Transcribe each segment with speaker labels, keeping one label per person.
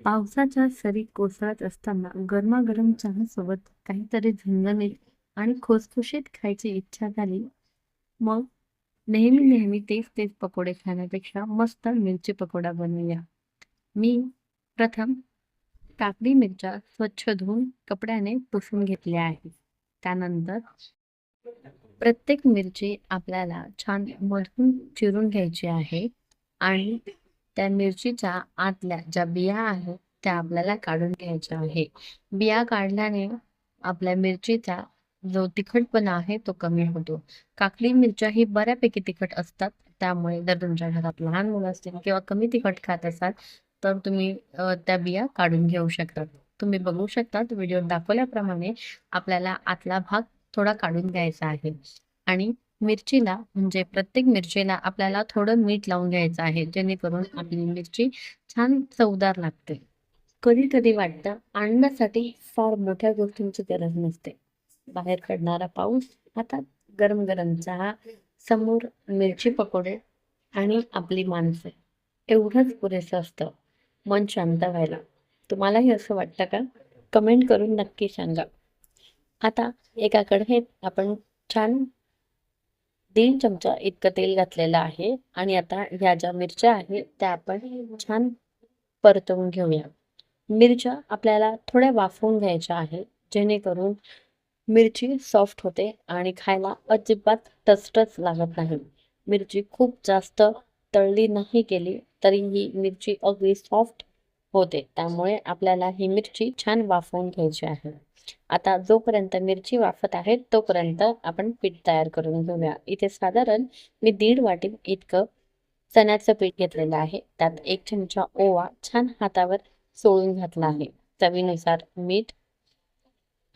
Speaker 1: पावसाच्या सरी कोसळत असताना गरमागरम चहासोबत काहीतरी झणझणीत आणि खुसखुशीत खायची इच्छा झाली. मग नेहमी नेहमी तेच तेच पकोडे खाण्यापेक्षा मस्त मिरची पकोडा बनवूया. मी प्रथम काकडी मिरच्या स्वच्छ धुवून कपड्याने पुसून घेतल्या आहेत. त्यानंतर प्रत्येक मिरची आपल्याला छान मधून चिरून घ्यायची आहे आणि त्या मिरचीच्या आतल्या ज्या बिया आहेत त्या आपल्याला काढून घ्यायच्या आहे. बिया काढल्याने आपल्या मिरचीचा जो तिखटपणा आहे तो कमी होतो. काकडी मिरच्या ही बऱ्यापैकी तिखट असतात. त्यामुळे जर तुमच्या घरात लहान मुलं असतील किंवा कमी तिखट खात असाल तर तुम्ही त्या बिया काढून घेऊ शकता. तुम्ही बघू शकता व्हिडिओत दाखवल्याप्रमाणे आपल्याला आतला भाग थोडा काढून घ्यायचा आहे आणि मिरचीला म्हणजे प्रत्येक मिरचीला आपल्याला थोडं मीठ लावून घ्यायचं आहे, जेणेकरून आपली मिरची छान चवदार लागते. कधी-कधी वाटतं आनंदासाठी फार मोठ्या गोष्टींची गरज नसते. बाहेर पडणारा पाऊस, हातात गरम-गरम चहा, समोर मिरची पकोडे आणि आपली माणसं एवढंच पुरेसं असतं मन शांत व्हायला. तुम्हालाही असं वाटतं का? कमेंट करून नक्की सांगा. आता एका कढईत आपण छान 1.5 चमचा इतकं तेल घातलेलं आहे आणि आता ह्या ज्या मिरच्या आहेत त्या आपण छान परतवून घेऊया. मिरच्या आपल्याला थोड्या वाफवून घ्यायच्या आहे, जेणेकरून मिरची सॉफ्ट होते आणि खायला अजिबात टचटच लागत नाही. मिरची खूप जास्त तळली नाही केली तरी ही मिरची अगदी सॉफ्ट होते. त्यामुळे आपल्याला ही मिरची छान वाफवून घ्यायची आहे. आता जोपर्यंत मिरची वाफत आहे तोपर्यंत आपण पीठ तयार करून घेऊया. इथे साधारण मी 1.5 वाटी इतकं चण्याचं पीठ घेतलेलं आहे. त्यात 1 चमचा ओवा छान हातावर चोळून घातला आहे. चवीनुसार मीठ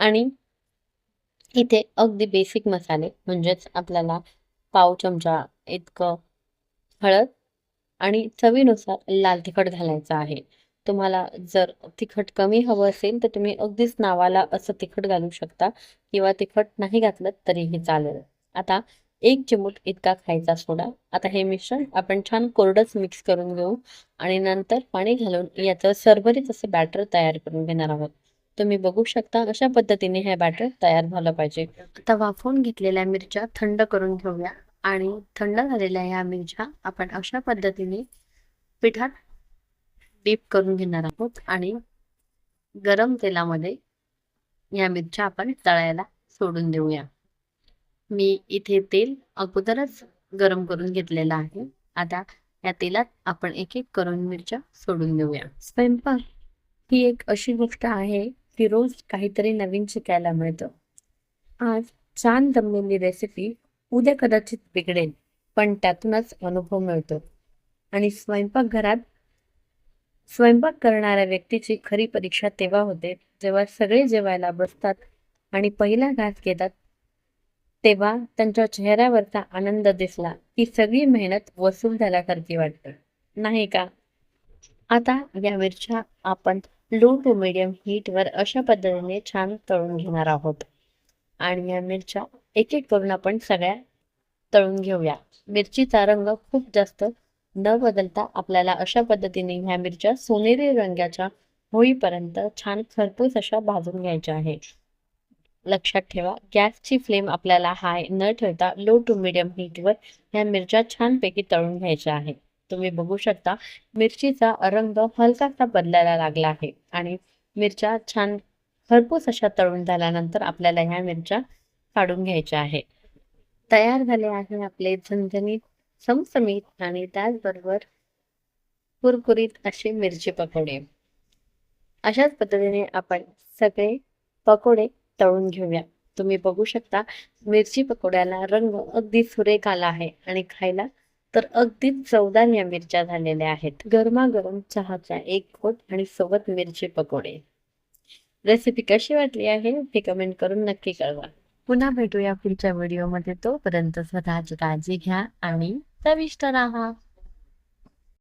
Speaker 1: आणि इथे अगदी बेसिक मसाले म्हणजेच आपल्याला पाव चमचा इतकं हळद आणि चवीनुसार लाल तिखट घालायचं आहे. तुम्हाला जर तिखट कमी हवं असेल तर तुम्ही अगदीच नावाला असं तिखट घालू शकता किंवा तिखट नाही घातलं तरीही चालेल. आता 1 चिमूट इतका खायचा सोडा. आता हे मिश्रण आपण छान कोरडंच मिक्स करून घेऊ आणि नंतर पाणी घालून याचं सरभरीत असं बॅटर तयार करून घेणार आहोत. तुम्ही बघू शकता अशा पद्धतीने हे बॅटर तयार झालं पाहिजे. आता वाफवून घेतलेल्या मिरच्या थंड करून घेऊया आणि थंड झालेल्या ह्या मिरच्या आपण अशा पद्धतीने पिठात डीप करून घेणार आहोत आणि गरम तेलामध्ये या मिरच्या आपण तळायला सोडून देऊया. मी इथे तेल अगोदरच गरम करून घेतलेलं आहे. आता या तेलात आपण एक एक करून मिरच्या सोडून देऊया. स्वयंपाक ही एक अशी गोष्ट आहे की रोज काहीतरी नवीन शिकायला मिळतं. आज छान जमलेली रेसिपी उद्या कदाचित बिघडेल, पण त्यातूनच अनुभव मिळतो. आणि स्वयंपाक करणाऱ्या व्यक्तीची खरी परीक्षा तेव्हा होते जेव्हा सगळे जेवायला बसतात आणि पहिला घास घेतात, तेव्हा त्यांच्या चेहऱ्यावरचा आनंद दिसला की सगळी मेहनत वसूल झाल्यासारखी वाटते, नाही का? आता या मिरच्या आपण लो टू मीडियम हीटवर अशा पद्धतीने छान तळून घेणार आहोत आणि या मिरच्या एक एक करून आपण सगळ्या तळून घेऊया. मिरचीचा रंग खूप जास्त न बदलता आपल्याला अशा पद्धतीने ह्या मिरच्या सोनेरी रंगाच्या होईपर्यंत छान खरपूस अशा भाजून घ्यायच्या आहेत. लक्षात ठेवा गॅसची फ्लेम आपल्याला हाय न ठेवता लो टू मीडियम हीटवर ह्या मिरच्या छानपैकी तळून घ्यायच्या आहेत. तुम्ही बघू शकता मिरचीचा रंग हलकासा बदलायला लागला आहे आणि मिरच्या छान खरपूस अशा तळून झाल्यानंतर आपल्याला ह्या मिरच्या काढून घ्यायच्या आहे. तयार झाले आहे आपले झणझणीत, चमचमीत आणि त्याचबरोबर कुरकुरीत असे मिरची पकोडे. अशाच पद्धतीने आपण सगळे पकोडे तळून घेऊया. तुम्ही बघू शकता मिरची पकोड्याला रंग अगदी सुरेख आला आहे आणि खायला तर अगदीच चवदार या मिरच्या झालेल्या आहेत. गरमागरम चहाचा एक घोट आणि सोबत मिरची पकोडे. रेसिपी कशी वाटली आहे हे कमेंट करून नक्की कळवा. पुन्हा भेटूया पुढच्या व्हिडिओमध्ये. तोपर्यंत स्वतःची काळजी घ्या आणि चविष्ट राहा.